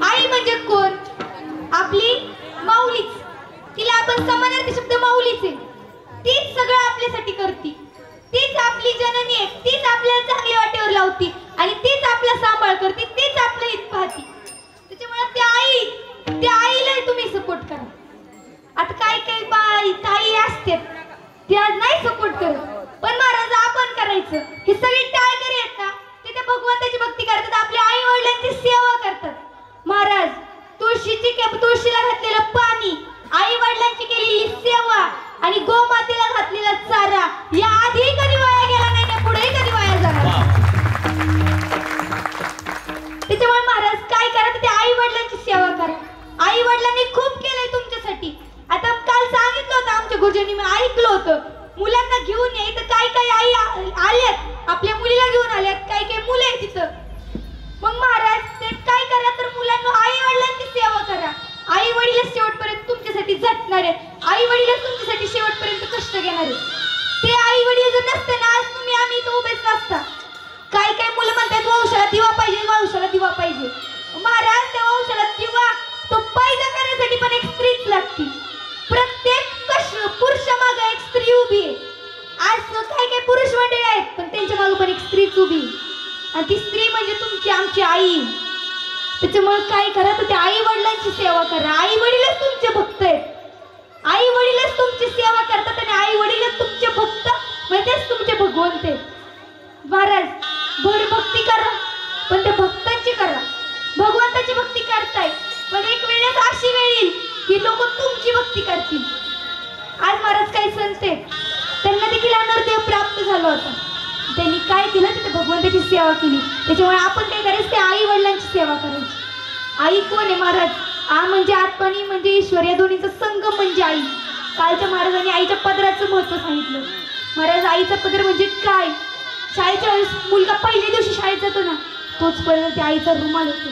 आई म्हणजे कोण? आपली माऊलीच. तिला आपण समानार्थी शब्द माऊलीच आहे. तीच सगळं आपल्यासाठी करते. तीच आपली जननी आहे. तीच आपल्याला चांगल्या वाटेवर लावती आणि तीच आपला सांभाळ करते. तीच आपलं हित पाहते. त्याच्यामुळे त्या आईला तुम्ही सपोर्ट करा. आता काही बाई ताई असते त्या नाही सपोर्ट करत, पण महाराज आपण करायचं. हे सगळे टाळकरी आहेत ना, ते त्या भगवंताची भक्ती करतात, आपल्या आई वडिलांची सेवा करतात. महाराज तुळशीला घातलेलं पाणी, आई वडिलांची केलेली सेवा आणि गोमातेला घातलेला चारा या आधी कधी वाया गेला नाही ना पुढेही कधी वाया जाणार. त्याच्यामुळे महाराज काय करा, ते आई वडिलांची सेवा करा. आई वडिलांनी खूप केलंय तुमच्यासाठी. आता काल सांगितलं होतं आमच्या गुरुजींनी, मी ऐकलं होतं, मुलांना घेऊन ये. तर काही आई आल्यात, आपल्या मुलीला घेऊन आल्यात, काही मुलं आहेत तिथं. मग महाराज ते काय करा, तर मुलांना आई वडिलांची सेवा करा. आई वडील शेवटपर्यंत तुमच्यासाठी झटणार आहेत. आई वडील तुमच्यासाठी शेवटपर्यंत कष्ट घेणार आहेत. ते आई वडील जर नसते ना, आज आम्ही इथं उभेच नसता. काही मुलं म्हणतात वंशाला दिवा पाहिजे, वंशाला दिवा पाहिजे. महाराज त्या वंशाला दिवा तो पैदा करण्यासाठी पण एक स्त्रीच लागते. प्रत्येक पुरुषा मागे एक स्त्री उभी आहे. आज काही पुरुष मंडळी आहेत, पण त्यांच्या मागे पण एक स्त्रीच उभी आहे. आणि ती स्त्री म्हणजे तुमची आमची आई. त्याच्यामुळे काय करा, तर त्या आई वडिलांची सेवा करा. आई वडीलच तुमचे भक्त आहेत. आई वडीलच तुमची सेवा करतात आणि आई वडीलच तुमचे भक्त म्हणजेच तुमचे भगवंत आहेत. महाराज भर भक्ती करा, पण त्या भक्तांची करा. भगवंताची भक्ती करताय, पण एक वेळेस अशी वेळ येईल की लोक तुमची भक्ती करतील. आज महाराज काही संत आहेत, त्यांना देखील अनर्देव प्राप्त झाला होता. त्यांनी काय केलं, तिथे भगवंताची सेवा केली. त्याच्यामुळे आपण काय करायचं, ते आई वडिलांची सेवा करायची. आई कोण आहे महाराज? आ म्हणजे आत्मनी म्हणजे ईश्वर, या दोन्हीचा संगम म्हणजे आई. कालच्या महाराजांनी आईच्या पदराचं महत्व सांगितलं. महाराज आईचा पदर म्हणजे काय? शाळेच्या वेळेस मुलगा पहिल्या दिवशी शाळेत जातो ना, तोच पदर त्या आईचा रुमाल होतो.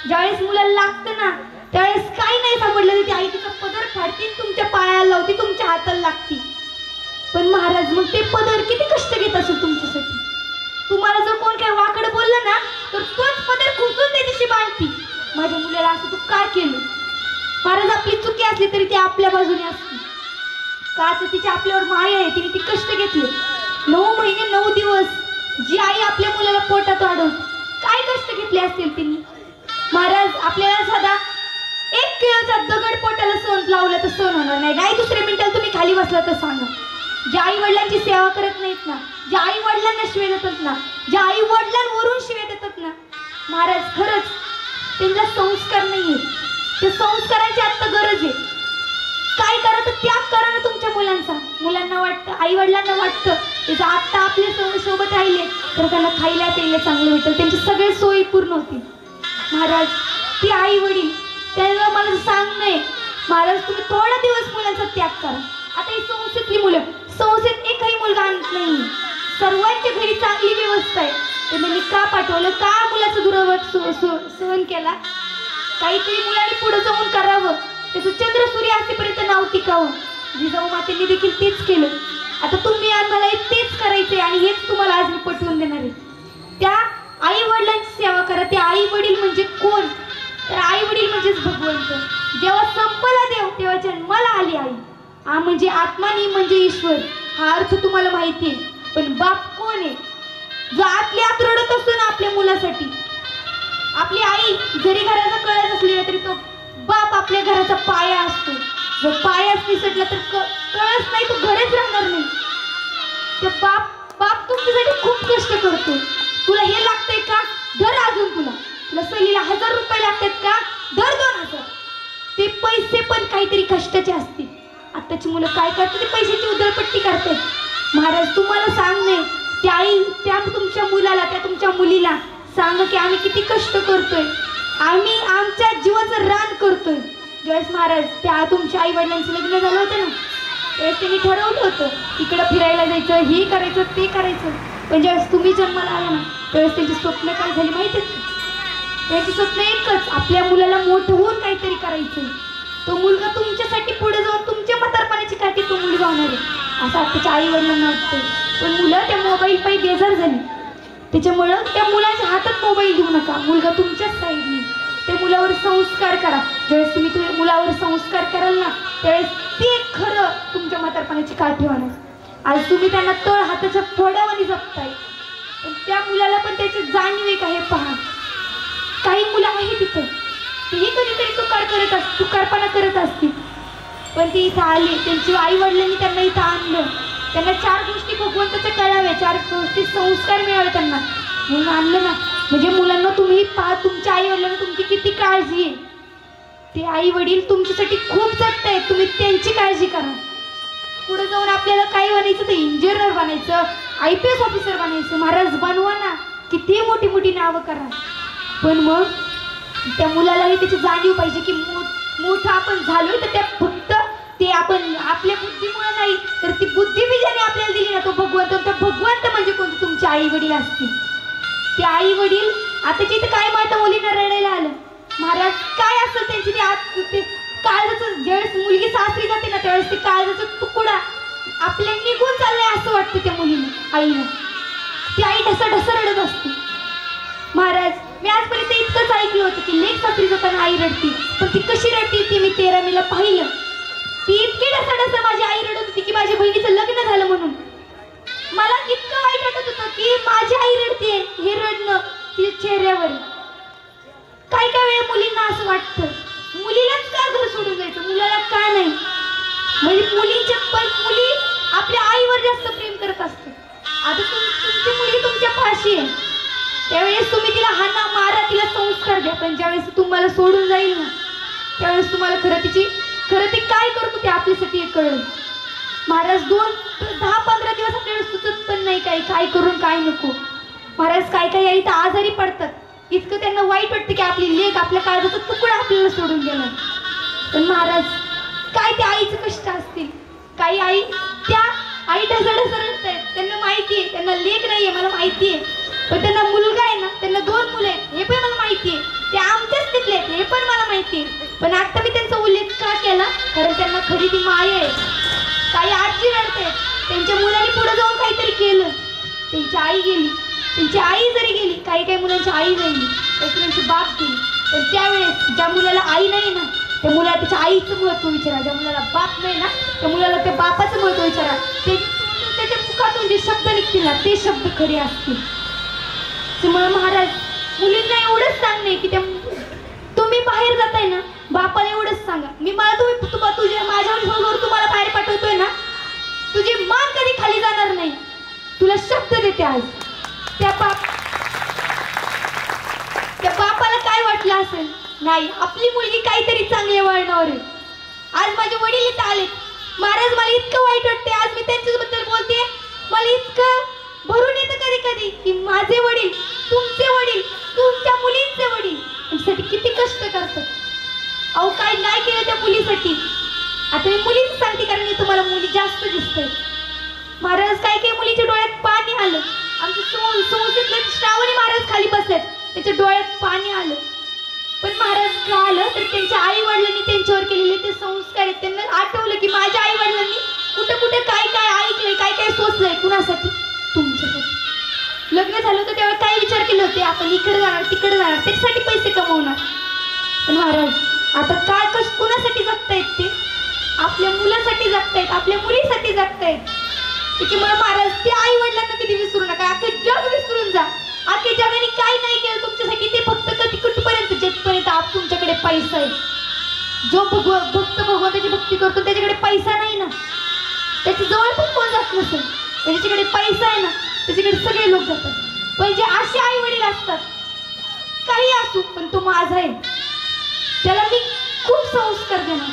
ज्यावेळेस मुलाला लागतं ना, त्यावेळेस काही नाही सापडलं, ती आई तिचा पदर फाडती, तुमच्या पायाला लावती, तुमच्या हाताला लागती. पण महाराज मग ते पदर किती कष्ट घेत असेल तुमच्यासाठी. तुम्हाला जर कोण काही वाकडं बोललं ना, तर तोच पदर खुसून त्याच्याशी बांधती. माझ्या मुलाला असं तू काय केलं? महाराज आपली चुकी असली तरी ती आपल्या बाजूने असते. का तर तिची आपल्यावर माया आहे. तिने ती कष्ट घेतले. 9 महिने 9 दिवस जी आई आपल्या मुलाला पोटात वाढवते, काय कष्ट घेतले असतील तिने. महाराज आपल्याला साधा 1 किलोचा दगड पोटाला सहन लावला तर सहन होणार नाही. नाही दुसऱ्या मिनिटाला तुम्ही खाली बसला तर सांगा. ज्या आई वडिलांची सेवा करत नाहीत ना, ज्या आई वडिलांना शिवे देतात ना, ज्या आई वडिलांवरून शिवे देतात ना, महाराज खरंच त्यांचा संस्कार नाहीये. ते संस्काराची आता गरज आहे. काय करा, तर त्याग करा ना तुमच्या मुलांचा. मुलांना वाटतं, आई वडिलांना वाटतं त्याचं आत्ता आपल्या सोबत राहिले तर त्यांना खायला प्यायला चांगलं भेटेल, त्यांची सगळे सोयी पूर्ण होतील. महाराज ती आई वडील त्याला मला सांगणं महाराज, तुम्ही थोडा दिवस मुलांचा त्याग करा. आता ही संस्थेतली मुलं, संस्थेत एकही मुलगा आणत नाही. सर्वांच्या घरी चांगली व्यवस्था आहे. त्यांनी का पाठवलं, का मुलाचा दुरावास सहन केला? काहीतरी मुलांनी पुढे जाऊन करावं, त्याचं चंद्र सूर्य असेपर्यंत नाव टिकावं. जिजाऊ मातेंनी देखील तेच केलं. आता तुम्ही आम्हाला तेच करायचंय आणि हेच तुम्हाला आज मी पटवून देणार आहे. त्या आई वडिलांची सेवा करा. ते आई वडील म्हणजे कोण? तर आई वडील म्हणजेच भगवंत. जेव्हा संपला देव तेव्हा जन्माला आली आई. आ म्हणजे आत्मानी म्हणजे ईश्वर, हा अर्थ तुम्हाला माहिती आहे. पण बाप कोण आहे? जो आतल्या आत रडत असतो ना आपल्या मुलासाठी. आपली आई जरी घराचा कळस असली तरी तो बाप आपल्या घराचा पाया असतो. जर पायाच निसटला तर कळस नाही, तो घरच राहणार नाही. ते बाप तुमच्यासाठी खूप कष्ट करतो. तुला हे लागतंय का? धर अजून. तुला सहलीला 1000 रुपये लागतात का? धर 2000. ते पैसे पण काहीतरी कष्टाचे असतील. आताची मुलं काय करतात, ते पैशाची उधळपट्टी करतात. महाराज तुम्हाला सांगणे, त्या आई त्या तुमच्या मुलाला, त्या तुमच्या मुलीला सांग की आम्ही किती कष्ट करतोय, आम्ही आमच्या जीवाचं रान करतोय. ज्यावेळेस महाराज त्या तुमच्या आई वडिलांचं लग्न झालं होतं ना, त्यावेळेस त्यांनी ठरवलं होतं इकडं फिरायला जायचं, हे करायचं ते करायचं. पण ज्यावेळेस तुम्ही जन्माला आला ना, त्यावेळेस त्यांची स्वप्न काय झाली माहिती आहे? त्यांची स्वप्न एकच, आपल्या मुलाला मोठं होऊन काहीतरी करायचं. तो मुलगा तुमच्यासाठी पुढे जाऊन तुमच्या म्हातारपणाची काठी तो मुलगा होणार आहे असं आताच्या आई वडिलांना वाटतं. पण मुलं त्या मोबाईल पायी बेजार झाली. त्याच्यामुळं त्या मुलाच्या हातात मोबाईल देऊ नका. मुलगा तुमच्याच साईडने, संस्कार करा. ज्यावेळेस तुम्ही तुझ्या मुलावर संस्कार कराल ना, त्यावेळेस ते खरं तुमच्या म्हातारपणाची काठी होणार. आज तुम्ही त्यांना तळ हाताच्या फोडावानी जपताय, पण त्या मुलाला पण त्याची जाणीव आहे का हे पहा. काही मुलं आहे तिथं, तेही कधीतरी तुकारपणा करत असतील, पण ती इथं आली. त्यांची आई वडिलांनी त्यांना इथं आणलं. त्यांना 4 गोष्टी भगवंताच्या कळाव्या, 4 गोष्टी संस्कार मिळावे त्यांना म्हणून आणलं ना. म्हणजे मुलांना तुम्ही पहा, तुमच्या आई वडिलांना तुमची किती काळजी आहे. ते आई वडील तुमच्यासाठी खूप जगतायत, तुम्ही त्यांची काळजी करा. पुढे जाऊन आपल्याला काय बनायचं, तर इंजिनियर बनायचं, IPS ऑफिसर बनायचं. महाराज बनवा ना, किती मोठी मोठी नावं करा, पण मग त्या मुलालाही त्याची जाणीव पाहिजे की मोठं आपण झालोय तर त्या फक्त ते आपण आपल्या बुद्धीमुळे नाही, तर ती बुद्धी बी ज्याने आपल्याला दिली ना तो भगवंत. तो भगवंत म्हणजे कोणते, तुमचे आई वडील असतील. ते आई वडील आताच्या इथं काय म्हणतं, मुलींना रडायला आलं. महाराज काय असतं त्यांची ते काळजाचं, ज्यावेळेस मुलगी सासरी जाते ना त्यावेळेस ते काळजाचा तुकडा आपल्या निघून चाललाय असं वाटतं त्या मुलीला, आईला. ती आई ढसा रडत असते. महाराज मी आजपर्यंत इतकंच ऐकलं होतं की लेक सासरी जाताना आई रडती, पण ती कशी रडती ती मी 13 मेला पाहिलं. ती इतकी ढसा माझी आई रडत होती की माझ्या बहिणीचं लग्न झालं म्हणून. मला इतकं वाईट वाटत होतं की माझी आई रडतीये, हे रडणं तिच्या चेहऱ्यावर. काय वेळा मुलींना असं वाटतं, मुलीलाच का घर सोडून जायचं, मुलाला का नाही. म्हणजे मुली आपल्या आईवर जास्त प्रेम करत असते. आता तुमची मुलगी तुमच्या पाशी आहे, त्यावेळेस तुम्ही तिला हाना मारा, तिला संस्कार द्या, पण ज्यावेळेस तुम्हाला सोडून जाईल ना त्यावेळेस तुम्हाला खरं ते काय करत होते आपल्यासाठी हे कळलं. महाराज 10-15 दिवस आपल्याला सुचत पण नाही काय करून काय नको. महाराज काय या इथं आजारी पडतात, इतकं त्यांना वाईट वाटतं की आपली लेक आपल्या काळजाचा तुकडा आपल्याला सोडून गेला. पण महाराज काय त्या आईचं कष्ट असतील. काही आई ढसा रडतायत, त्यांना माहिती आहे त्यांना लेक नाहीये, मला माहिती आहे, पण त्यांना मुलगा आहे ना, त्यांना 2 मुलं आहेत हे पण मला माहिती आहे, ते आमच्याच तिथले आहेत हे पण मला माहिती आहे. पण आता मी त्यांचा उल्लेख का केला, कारण त्यांना खरी ती माया आहे. काही आजी रडतायत, त्यांच्या मुलांनी पुढे जाऊन काहीतरी केलं, त्यांची आई गेली, त्यांची आई जरी गेली, काही मुलांची आई गेली, काही मुलांची बाप गेली, पण त्यावेळेस ज्या मुलाला आई नाही ना त्या मुलाला त्याच्या आईचं महत्त्व विचारा, ज्या मुलाला बाप नाही ना त्या मुलाला त्या बापाचं महत्त्व विचारा. त्याच्या मुखातून जे शब्द निघतील ना ते शब्द खरे असतील. त्यामुळे महाराज मुलींना एवढंच सांगणे की तुम्ही बाहेर जाताय ना, बापाला एवढंच सांगा, तुझ्या माझ्यावर तुम्हाला बाहेर पाठवतोय ना, तुझी मान कधी खाली जाणार नाही. तुला शब्द देते आज. त्या बापाला काय वाटलं असेल, नाही आपली मुलगी काहीतरी चांगल्या वळणावर आहे. आज माझे वडील इथं आलेत. महाराज मला इतकं वाईट वाटते, आज मी त्यांच्याबद्दल बोलते, मला इतकं भरून येतं कधी की माझे वडील, तुमचे वडील, तुमच्या मुलींचे वडील यासाठी किती कष्ट करतात. अहो काय नाही केलं त्या मुलीसाठी. आता मी मुलीच सांगते कारण मी तुम्हाला मुली जास्त दिसते. महाराज काही मुलीच्या डोळ्यात पाणी आलं. आमच्या संस्थेतले श्रावणी महाराज खाली बसलेत, त्याच्या डोळ्यात पाणी आलं. पण महाराज काय आलं तर त्यांच्या आई वडिलांनी त्यांच्यावर केलेले ते संस्कार आहेत. त्यांना आठवलं की माझ्या आई वडिलांनी कुठे काय ऐकलंय, काय सोचलंय, कुणासाठी, तुमच्यासाठी. लग्न झालं होतं तेव्हा काय विचार केले होते, आपण इकडे जाणार तिकडे जाणार, त्याच्यासाठी पैसे कमवणार. पण महाराज आता काय कुणासाठी जगतायत, ते आपल्या मुलासाठी जगतायत, आपल्या मुलीसाठी जगतायत. त्याच्यामुळे महाराज ते आई वडिलांना कधी विसरू नका. अख्खं जग विसरून जा. अख्ख्या जगाने काय नाही केलं तुमच्यासाठी, ते फक्त कधी कुठपर्यंत जेथपर्यंत तुमच्याकडे पैसा आहे. जो भक्त भगवंताची भक्ती करतो त्याच्याकडे पैसा नाही ना, त्याच्या जवळ पण कोण जात नसेल. त्याच्याकडे पैसा आहे ना त्याच्याकडे सगळे लोक जातात. पण जे असे आई वडील असतात, काही असू पण तो माझा आहे, त्याला मी खूप संस्कार देणार.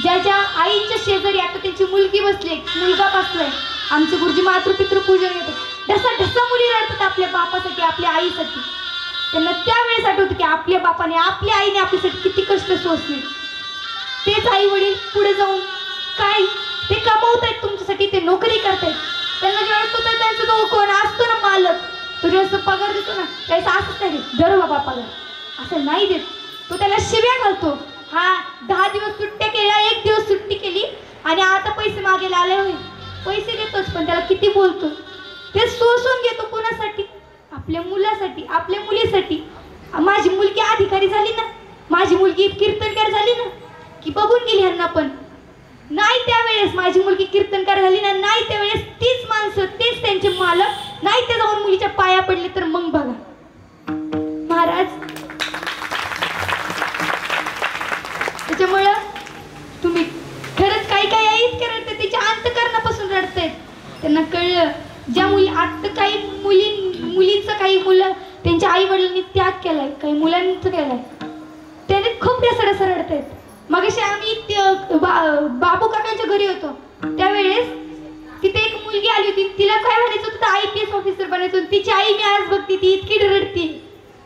ज्याच्या आईच्या शेजारी आता त्यांची मुलगी बसली, मुलगा बसलाय, आमचे गुरुजी मातृपितृ पूजन येतात, ढसा मुली रडतात आपल्या बापासाठी, आपल्या आईसाठी. त्यांना त्यावेळेस आठवतं की आपल्या बापाने, आपल्या आईने आपल्यासाठी किती कष्ट सोसले. तेच आई वडील पुढे जाऊन काय ते कमवतायत तुमच्यासाठी, ते नोकरी करतायत. त्यांना ज्यावेळेस त्यांचं तो कोण असतो ना मालक, तो जेव्हा पगार देतो ना त्याचा असंच नाही देत, दर बाबा पगार असं नाही देत. तो त्याला शिव्या घालतो. हा 10 दिवस सुट्ट्या केल्या, 1 दिवस सुट्टी केली आणि आता पैसे मागायला आले होय. पैसे देतोच पण त्याला किती बोलतो. ते सोसून घेतो. कोणासाठी, आपल्या मुलासाठी, आपल्या मुलीसाठी. माझी मुलगी अधिकारी झाली ना, माझी मुलगी कीर्तनकार झाली ना की बघून गेली ह्यांना पण. नाही त्यावेळेस माझी मुलगी कीर्तनकार झाली ना, नाही त्यावेळेस तीच माणसं, तेच त्यांचे मालक नाही ते जाऊन मुलीच्या पाया पडले तर मग बघा. महाराज त्याच्यामुळं तुम्ही खरंच काही काही आईच रडते, तिच्या अंतकरणापासून रडतायत. त्यांना कळलं ज्या मुली आता काही मुलींचं काही मुलं त्यांच्या आई वडिलांनी त्याग केलाय, काही मुलांचं केलाय, त्याने खूप रसरस रडतायत. मगाशी आम्ही बाबू काकांच्या घरी होतो त्यावेळेस तिथे एक मुलगी आली होती, तिला काय म्हणायचं होतं IPS ऑफिसर बनायचं. तिची आई मी आज बघते ती इतकी रडती.